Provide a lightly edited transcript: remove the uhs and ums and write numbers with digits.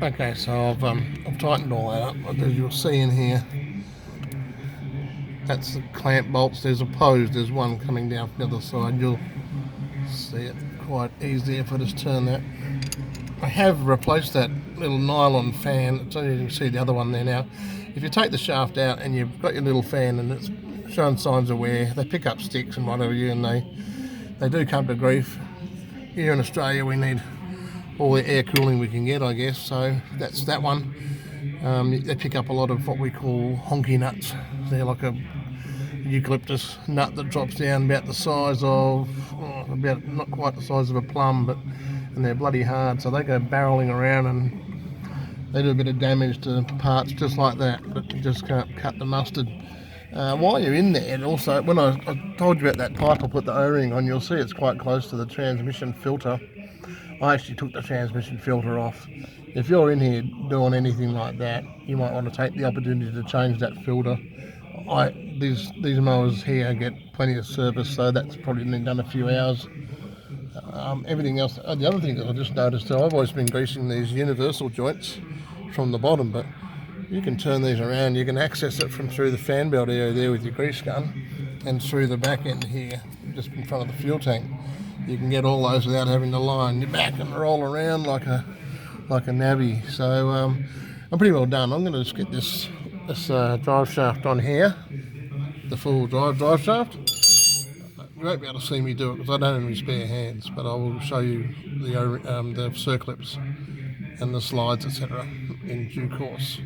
Okay, so I've tightened all that up. As you'll see in here, that's the clamp bolts. There's opposed. There's one coming down from the other side. You'll see it quite easily if I just turn that. I have replaced that little nylon fan, so you can see the other one there now. If you take the shaft out and you've got your little fan and it's showing signs of wear, they pick up sticks and whatever you, and they do come to grief. Here in Australia we need all the air cooling we can get, I guess, so that's that one. They pick up a lot of what we call honky nuts. They're like a eucalyptus nut that drops down about the size of, about not quite the size of a plum, but and they're bloody hard, so they go barreling around and they do a bit of damage to parts just like that, but you just can't cut the mustard. While you're in there, and also when I told you about that pipe I put the O-ring on, you'll see it's quite close to the transmission filter. I actually took the transmission filter off. If you're in here doing anything like that, you might want to take the opportunity to change that filter. These mowers here get plenty of service, so that's probably been done a few hours. Everything else, the other thing that I just noticed, so I've always been greasing these universal joints from the bottom, but you can turn these around. You can access it from through the fan belt area there with your grease gun and through the back end here, just in front of the fuel tank. You can get all those without having to line your back and roll around like a navvy. So I'm pretty well done. I'm going to just get this drive shaft on here, the full drive shaft. You won't be able to see me do it because I don't have any spare hands, but I will show you the circlips and the slides, etc. in due course.